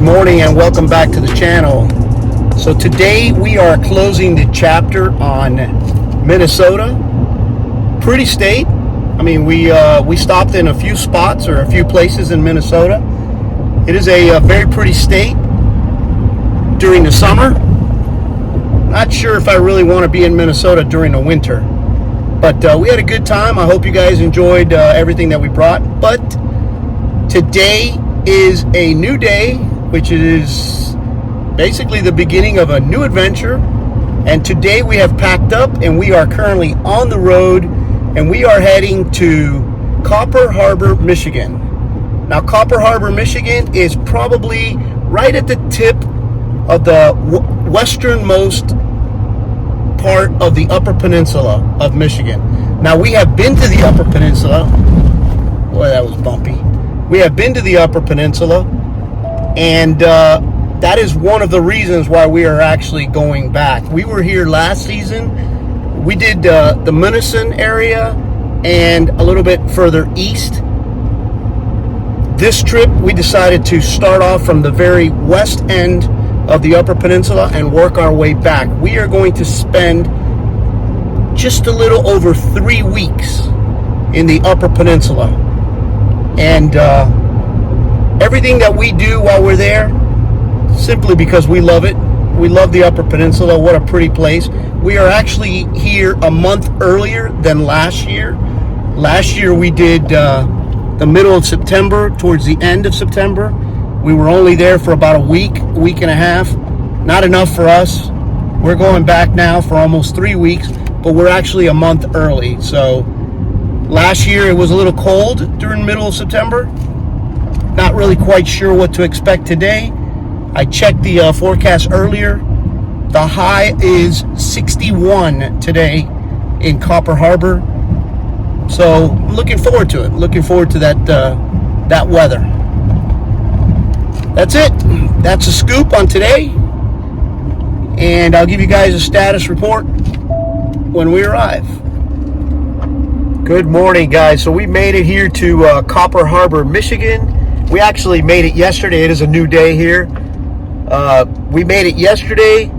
morning and welcome back to the channel. So today we are closing the chapter on Minnesota. Pretty state. I mean, we stopped in a few spots or a few places in Minnesota. It is a very pretty state during the summer. Not sure if I really want to be in Minnesota during the winter, but we had a good time. I hope you guys enjoyed everything that we brought. But today is a new day, which is basically the beginning of a new adventure. And today we have packed up and we are currently on the road and we are heading to Copper Harbor, Michigan. Now, Copper Harbor, Michigan is probably right at the tip of the westernmost part of the Upper Peninsula of Michigan. Now, we have been to the Upper Peninsula. Boy, that was bumpy. We have been to the Upper Peninsula, and that is one of the reasons why we are actually going back. We were here last season. We did the Munising area and a little bit further east. This trip, we decided to start off from the very west end of the Upper Peninsula and work our way back. We are going to spend just a little over 3 weeks in the Upper Peninsula. And everything that we do while we're there, simply because we love it. We love the Upper Peninsula. What a pretty place. We are actually here a month earlier than last year. Last year we did the middle of September, towards the end of September. We were only there for about a week and a half. Not enough for us. We're going back now for almost 3 weeks, but we're actually a month early. So last year it was a little cold during the middle of September. Not really quite sure what to expect today. I checked the forecast earlier. The high is 61 today in Copper Harbor. So I'm looking forward to it. Looking forward to that weather. That's it. That's a scoop on today. And I'll give you guys a status report when we arrive. Good morning, guys. So we made it here to Copper Harbor, Michigan. We actually made it yesterday. It is a new day here. We made it yesterday.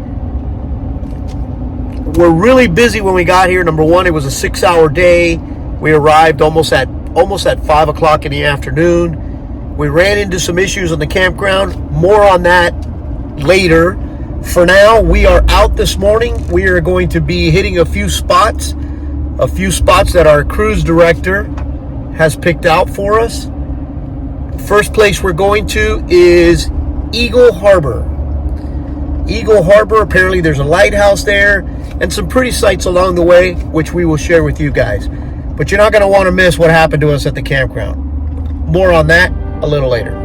We're really busy when we got here. Number one, it was a 6-hour day. We arrived almost at 5 o'clock in the afternoon. We ran into some issues on the campground. More on that later. For now, we are out this morning. We are going to be hitting a few spots that our cruise director has picked out for us. First place we're going to is Eagle Harbor. Eagle Harbor, apparently there's a lighthouse there and some pretty sights along the way, which we will share with you guys. But you're not going to want to miss what happened to us at the campground. More on that a little later.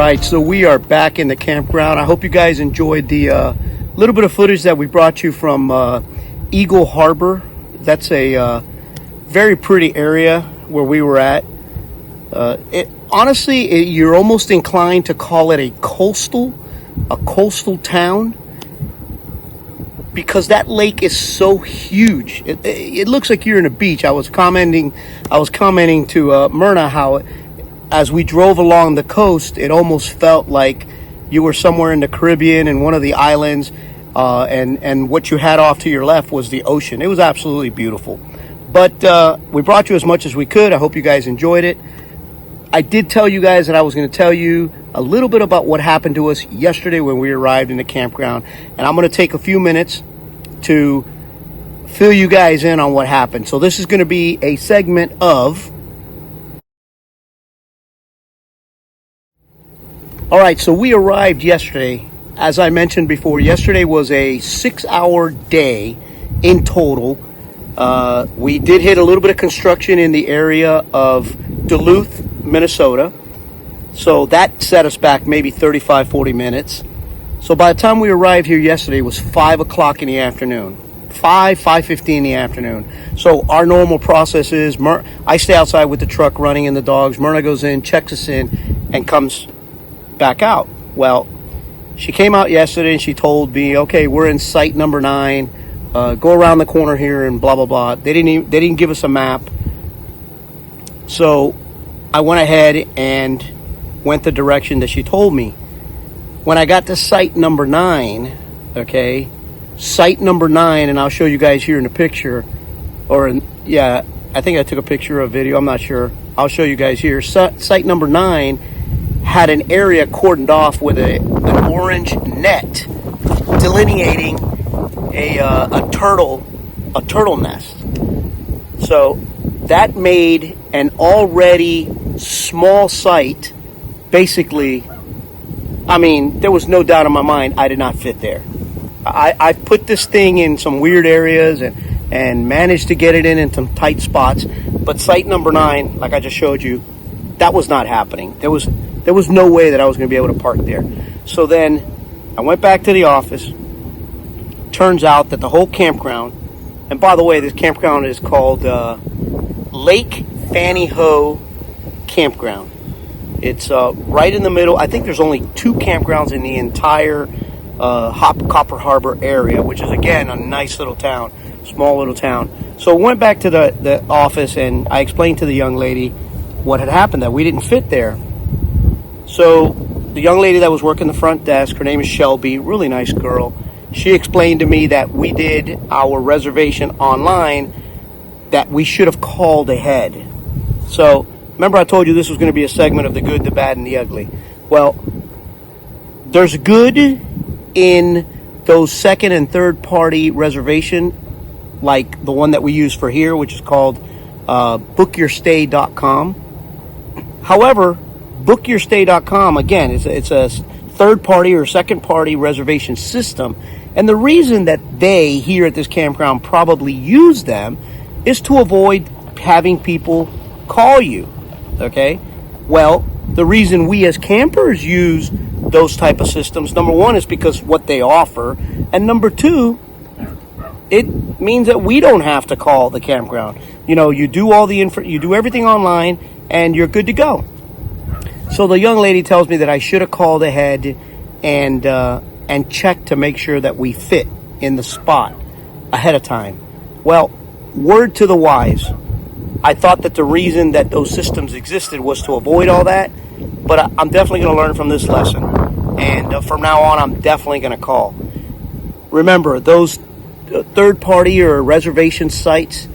right, so we are back in the campground. I hope you guys enjoyed the little bit of footage that we brought you from Eagle Harbor. That's a very pretty area where we were at. Honestly, you're almost inclined to call it a coastal town, because that lake is so huge. It looks like you're in a beach. I was commenting to Myrna how, as we drove along the coast, it almost felt like you were somewhere in the Caribbean in one of the islands, and what you had off to your left was the ocean. It was absolutely beautiful. But we brought you as much as we could. I hope you guys enjoyed it. I did tell you guys that I was going to tell you a little bit about what happened to us yesterday when we arrived in the campground. And I'm going to take a few minutes to fill you guys in on what happened. So this is going to be a segment of... All right, so we arrived yesterday. As I mentioned before, yesterday was a 6-hour day in total. We did hit a little bit of construction in the area of Duluth, Minnesota. So that set us back maybe 35-40 minutes. So by the time we arrived here yesterday, it was 5 o'clock in the afternoon. 5:15 in the afternoon. So our normal process is, I stay outside with the truck running and the dogs. Myrna goes in, checks us in, and comes back out. Well, she came out yesterday and she told me, okay, we're in site number 9. Go around the corner here and blah, blah, blah. They didn't give us a map. So I went ahead and went the direction that she told me. When I got to site number 9, okay, site number 9, and I'll show you guys here in the picture, yeah, I think I took a picture or a video, I'm not sure. I'll show you guys here. Site number 9 had an area cordoned off with an orange net delineating a turtle nest. So that made an already small site. Basically, I mean, there was no doubt in my mind I did not fit there. I put this thing in some weird areas and managed to get it in some tight spots. But site number 9, like I just showed you, that was not happening. There was no way that I was going to be able to park there. So then I went back to the office. Turns out that the whole campground, and by the way, this campground is called Lake Fanny Ho Campground. It's right in the middle. I think there's only 2 campgrounds in the entire Copper Harbor area, which is, again, a nice little town, small little town. So I went back to the office and I explained to the young lady what had happened, that we didn't fit there. So the young lady that was working the front desk, her name is Shelby, really nice girl. She explained to me that we did our reservation online, that we should have called ahead. So remember I told you this was going to be a segment of the good, the bad, and the ugly. Well, there's good in those second and third party reservation, like the one that we use for here, which is called bookyourstay.com. However, bookyourstay.com, again, it's a third party or second party reservation system. And the reason that they here at this campground probably use them is to avoid having people call you. Okay? Well, the reason we as campers use those type of systems, number one, is because what they offer, and number two, it means that we don't have to call the campground. You know, you do all the you do everything online, and you're good to go. So the young lady tells me that I should have called ahead and checked to make sure that we fit in the spot ahead of time. Well, word to the wise. I thought that the reason that those systems existed was to avoid all that, but I'm definitely going to learn from this lesson. And from now on, I'm definitely going to call. Remember, those third-party or reservation sites,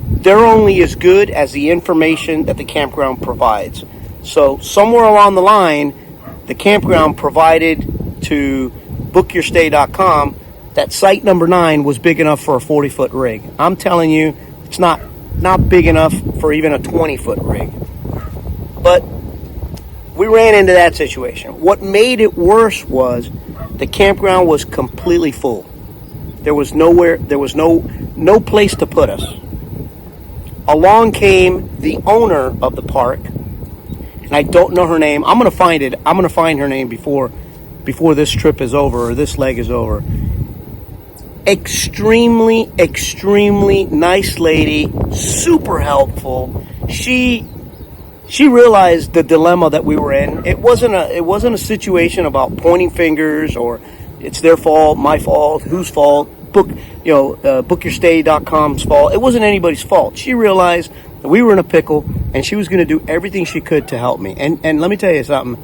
they're only as good as the information that the campground provides. So somewhere along the line, the campground provided to bookyourstay.com that site number 9 was big enough for a 40-foot rig. I'm telling you, it's not big enough for even a 20-foot rig. But we ran into that situation. What made it worse was the campground was completely full. There was no place to put us. Along came the owner of the park. and I don't know her name. I'm gonna find it. I'm gonna find her name before this trip is over, or this leg is over. Extremely nice lady, super helpful. She realized the dilemma that we were in. It wasn't a situation about pointing fingers or it's their fault, my fault, whose fault, bookyourstay.com's fault. It wasn't anybody's fault. She realized that we were in a pickle and she was going to do everything she could to help me. And let me tell you something.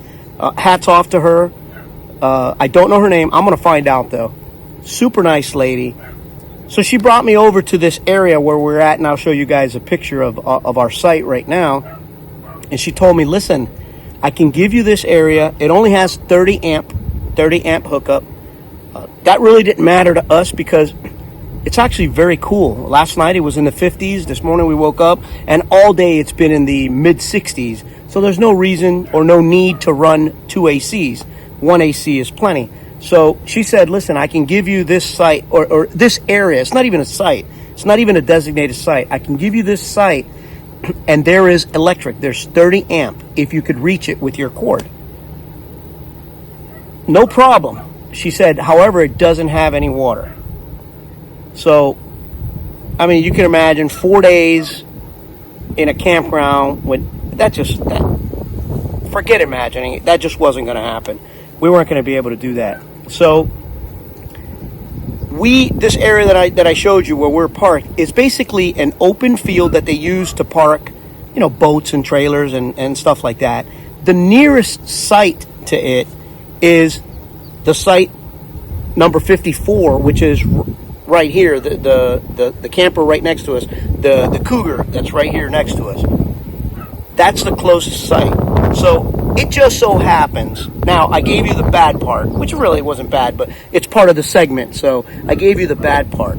Hats off to her. I don't know her name. I'm going to find out though. Super nice lady. So she brought me over to this area where we're at, and I'll show you guys a picture of our site right now. And she told me, listen, I can give you this area. It only has 30 amp hookup. That really didn't matter to us because it's actually very cool. Last night it was in the 50s. This morning we woke up, and all day it's been in the mid 60s. So there's no reason or no need to run 2 ACs. 1 AC is plenty. So she said, listen, I can give you this site or this area. It's not even a site. It's not even a designated site. I can give you this site, and there is electric. There's 30 amp if you could reach it with your cord. No problem. She said, however, it doesn't have any water. So, I mean, you can imagine 4 days in a campground forget imagining it. That just wasn't going to happen. We weren't going to be able to do that. So this area that I showed you where we're parked is basically an open field that they use to park, boats and trailers and stuff like that. The nearest site to it is the site number 54, which is right here, the camper right next to us, the Cougar that's right here next to us. That's the closest site. So it just so happens, now I gave you the bad part, which really wasn't bad, but it's part of the segment, so I gave you the bad part.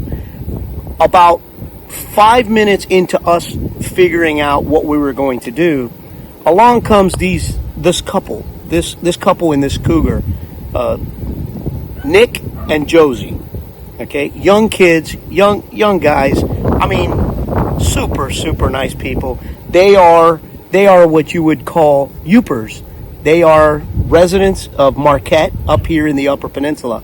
About 5 minutes into us figuring out what we were going to do, along comes this couple in this Cougar, Nick and Josie, okay, young kids, young guys. I mean, super nice people. They are what you would call Yoopers. They are residents of Marquette up here in the Upper Peninsula.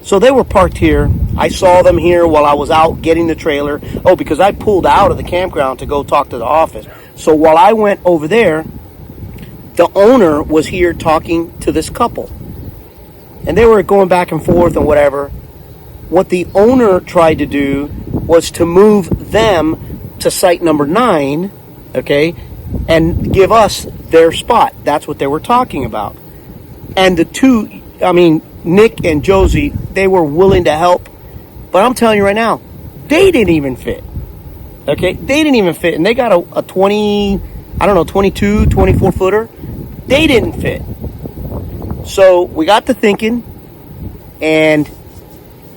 So they were parked here. I saw them here while I was out getting the trailer. Oh, because I pulled out of the campground to go talk to the office. So while I went over there, the owner was here talking to this couple. And they were going back and forth and whatever. What the owner tried to do was to move them to site number 9, okay, and give us their spot. That's what they were talking about. And the two, Nick and Josie, they were willing to help. But I'm telling you right now, they didn't even fit. Okay? They didn't even fit. And they got a 22, 24 footer. They didn't fit. So we got to thinking, and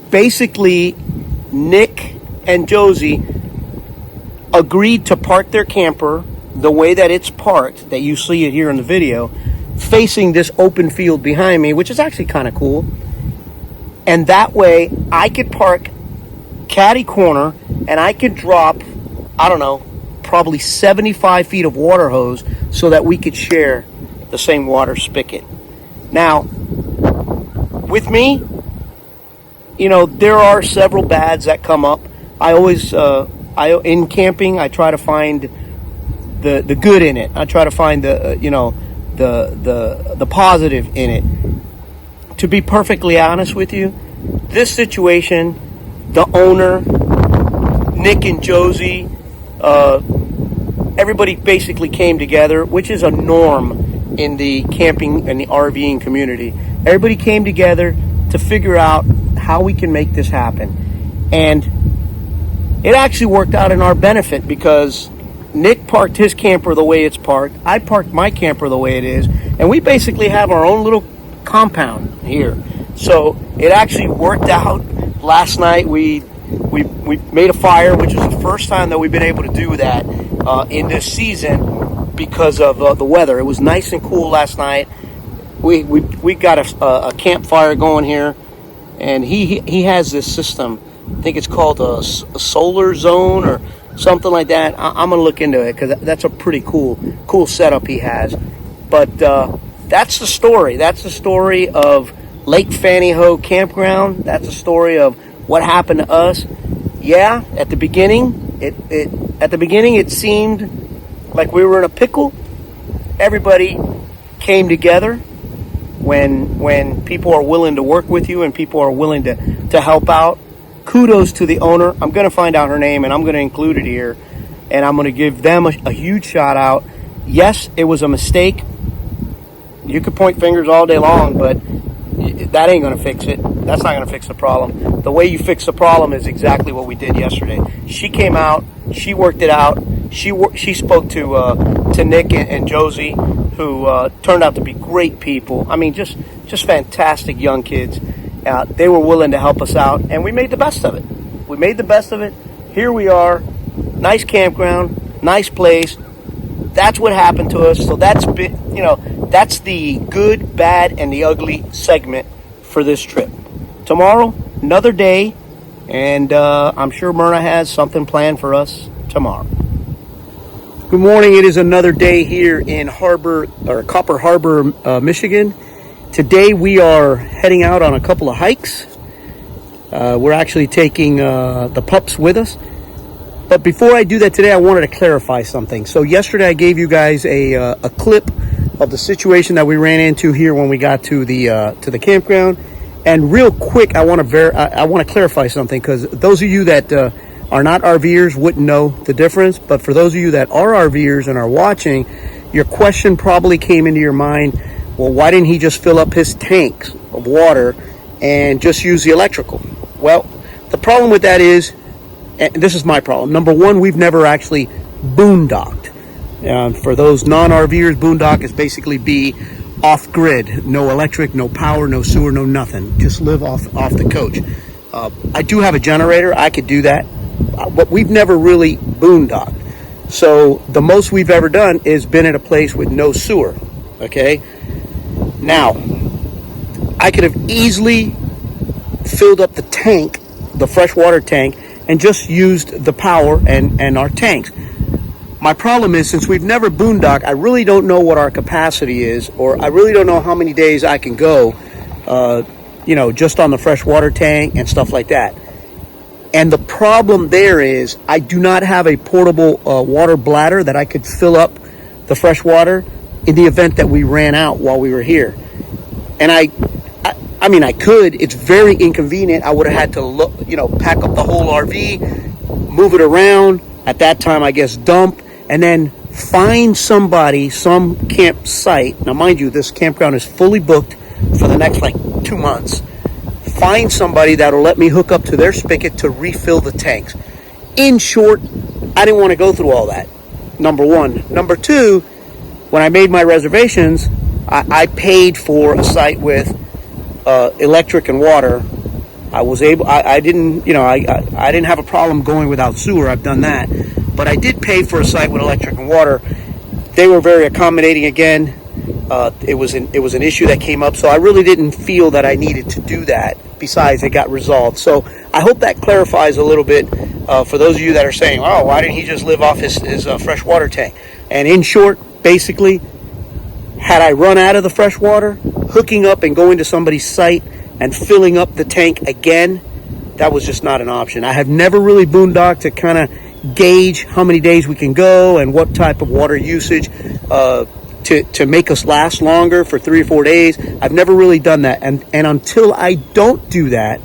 basically Nick and Josie agreed to park their camper the way that it's parked, that you see it here in the video, facing this open field behind me, which is actually kind of cool. And that way I could park caddy corner and I could drop, probably 75 feet of water hose so that we could share the same water spigot. Now, with me, there are several bads that come up. I always, in camping, I try to find the good in it. I try to find the positive in it. To be perfectly honest with you, this situation, the owner, Nick and Josie, everybody basically came together, which is a norm in the camping and the RVing community. Everybody came together to figure out how we can make this happen. And it actually worked out in our benefit because Nick parked his camper the way it's parked. I parked my camper the way it is. And we basically have our own little compound here. So it actually worked out. Last night we made a fire, which is the first time that we've been able to do that in this season because of the weather. It was nice and cool last night. We got a campfire going here, and he has this system. I think it's called a solar zone or something like that. I'm gonna look into it because that's a pretty cool setup he has. But that's the story. That's the story of Lake Fanny Ho Campground. That's the story of what happened to us. Yeah, at the beginning, it seemed like we were in a pickle. Everybody came together when people are willing to work with you and people are willing to help out. Kudos to the owner. I'm going to find out her name and I'm going to include it here. And I'm going to give them a huge shout out. Yes, it was a mistake. You could point fingers all day long, but that ain't going to fix it. That's not going to fix the problem. The way you fix the problem is exactly what we did yesterday. She came out. She worked it out. She spoke to Nick and Josie, who turned out to be great people. I mean, just fantastic young kids. They were willing to help us out, and we made the best of it. We made the best of it. Here we are. Nice campground, nice place. That's what happened to us. So that's the good, bad, and the ugly segment for this trip. Tomorrow, another day, and I'm sure Myrna has something planned for us tomorrow. Good morning. It is another day here in Copper Harbor, Michigan. Today we are heading out on a couple of hikes. We're actually taking the pups with us. But before I do that today, I wanted to clarify something. So yesterday I gave you guys a clip of the situation that we ran into here when we got to the campground. And real quick, I want to clarify something, because those of you that are not RVers wouldn't know the difference. But for those of you that are RVers and are watching, your question probably came into your mind, well, why didn't he just fill up his tanks of water and just use the electrical? Well, the problem with that is, and this is my problem. Number one, we've never actually boondocked. For those non-RVers, boondock is basically be off-grid. No electric, no power, no sewer, no nothing. Just live off the coach. I do have a generator. I could do that. But we've never really boondocked. So the most we've ever done is been at a place with no sewer. Okay? Now, I could have easily filled up the tank, the freshwater tank, and just used the power and our tanks. My problem is, since we've never boondocked, I really don't know what our capacity is, or I really don't know how many days I can go, just on the freshwater tank and stuff like that. And the problem there is, I do not have a portable water bladder that I could fill up the fresh water in the event that we ran out while we were here. And I could. It's very inconvenient. I would have had to pack up the whole RV, move it around. At that time, I guess dump, and then find somebody, some campsite. Now, mind you, this campground is fully booked for the next 2 months. Find somebody that'll let me hook up to their spigot to refill the tanks. In short, I didn't want to go through all that. Number one. Number two, when I made my reservations, I paid for a site with electric and water. I didn't have a problem going without sewer. I've done that, but I did pay for a site with electric and water. They were very accommodating. Again, it was an issue that came up, so I really didn't feel that I needed to do that. Besides, it got resolved. So I hope that clarifies a little bit for those of you that are saying, "Oh, why didn't he just live off his fresh water tank?" And in short, basically, had I run out of the fresh water, hooking up and going to somebody's site and filling up the tank again, that was just not an option. I have never really boondocked to kind of gauge how many days we can go and what type of water usage to make us last longer for 3 or 4 days. I've never really done that. And until I don't do that,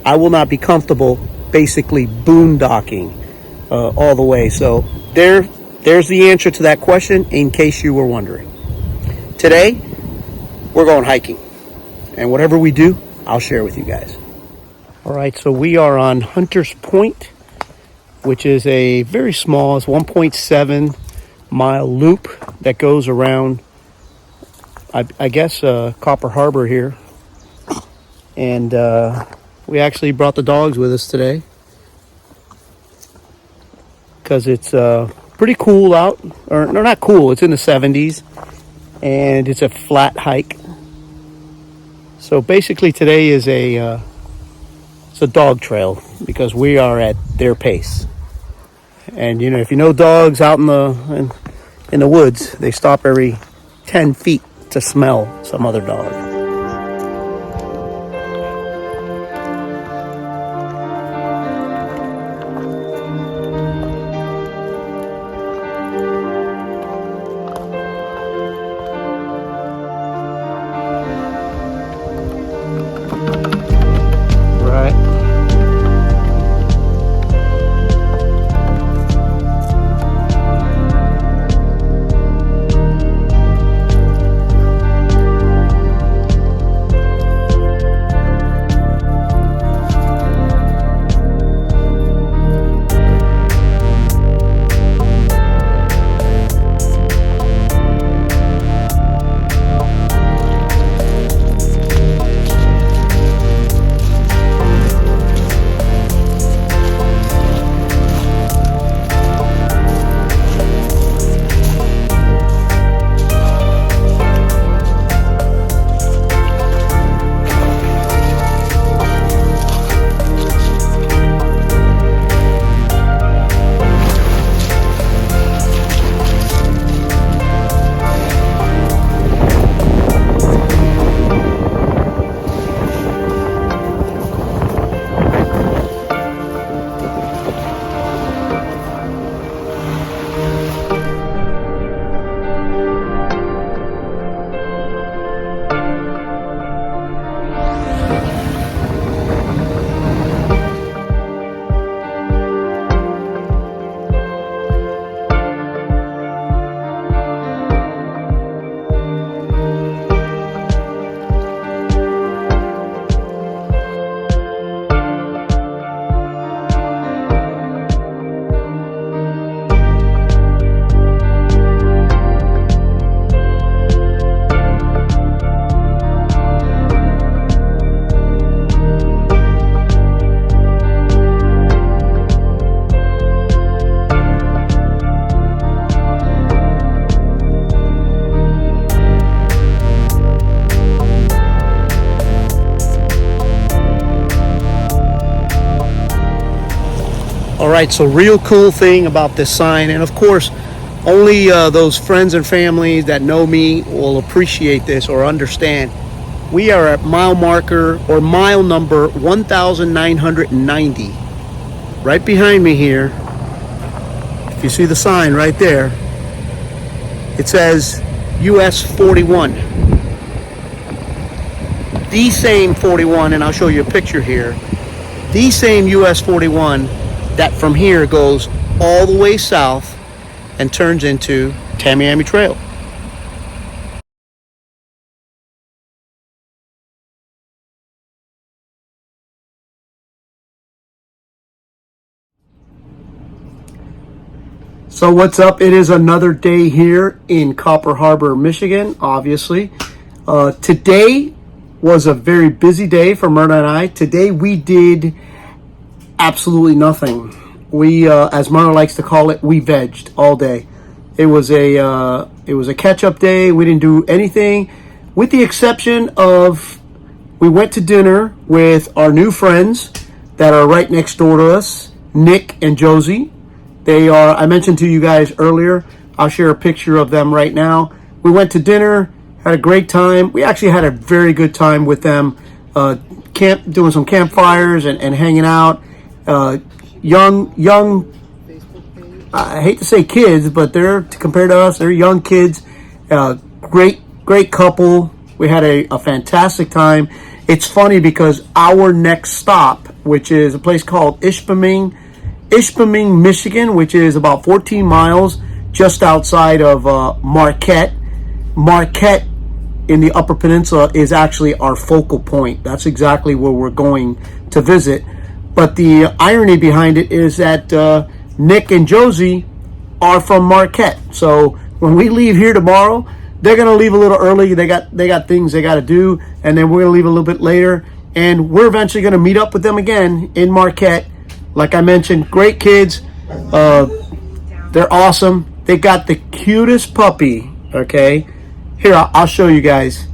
I will not be comfortable basically boondocking all the way. So there's the answer to that question, in case you were wondering. Today, we're going hiking. And whatever we do, I'll share with you guys. All right, so we are on Hunter's Point, which is a very small, it's 1.7 mile loop that goes around, I guess, Copper Harbor here. And we actually brought the dogs with us today because it's pretty cool out. Or no, not cool, it's in the 70s. And it's a flat hike. So basically today is it's a dog trail, because we are at their pace. And if you know dogs out in the woods, they stop every 10 feet to smell some other dog. All right, so real cool thing about this sign, and of course, only those friends and family that know me will appreciate this or understand. We are at mile marker or mile number 1,990. Right behind me here, if you see the sign right there, it says US 41. The same 41, and I'll show you a picture here. The same US 41 that from here goes all the way south and turns into Tamiami Trail. So what's up? It is another day here in Copper Harbor, Michigan, obviously. Today was a very busy day for Myrna and I. Today we did absolutely nothing. We, as Myrna likes to call it, we vegged all day. It was a catch-up day. We didn't do anything, with the exception of we went to dinner with our new friends that are right next door to us, Nick and Josie. They are, I mentioned to you guys earlier, I'll share a picture of them right now. We went to dinner, had a great time. We actually had a very good time with them, doing some campfires and hanging out. Young, I hate to say kids, but they're, compared to us, they're young kids. Great couple. We had a fantastic time. It's funny because our next stop, which is a place called Ishpeming, Michigan, which is about 14 miles just outside of Marquette. Marquette in the Upper Peninsula is actually our focal point. That's exactly where we're going to visit. But the irony behind it is that Nick and Josie are from Marquette. So when we leave here tomorrow, they're going to leave a little early. They got things they got to do, and then we're going to leave a little bit later. And we're eventually going to meet up with them again in Marquette. Like I mentioned, great kids. They're awesome. They got the cutest puppy, okay? Here, I'll show you guys.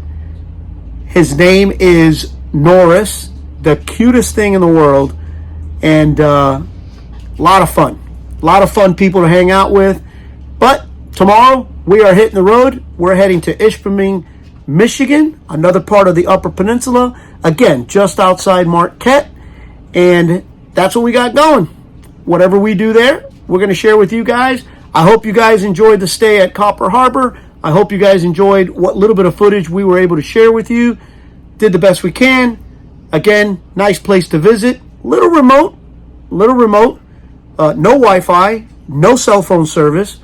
His name is Norris, the cutest thing in the world, and a lot of fun. A lot of fun people to hang out with. But tomorrow, we are hitting the road. We're heading to Ishpeming, Michigan, another part of the Upper Peninsula. Again, just outside Marquette. And that's what we got going. Whatever we do there, we're going to share with you guys. I hope you guys enjoyed the stay at Copper Harbor. I hope you guys enjoyed what little bit of footage we were able to share with you. Did the best we can. Again, nice place to visit. Little remote. No Wi-Fi, no cell phone service.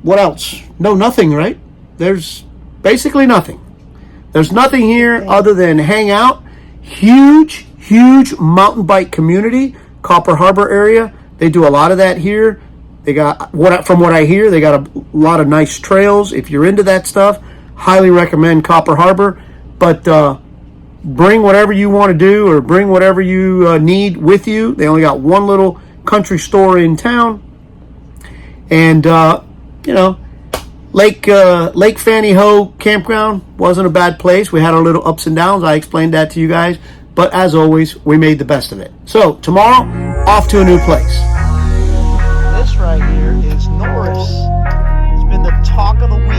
What else? No, nothing, right? There's basically nothing. There's nothing here other than hang out. Huge mountain bike community, Copper Harbor area. They do a lot of that here. They got, from what I hear, they got a lot of nice trails. If you're into that stuff, highly recommend Copper Harbor. But bring whatever you want to do, or bring whatever you need with you. They only got one little country store in town. And, Lake Fanny Ho Campground wasn't a bad place. We had our little ups and downs. I explained that to you guys. But as always, we made the best of it. So, tomorrow, off to a new place. This right here is Norris. It's been the talk of the week.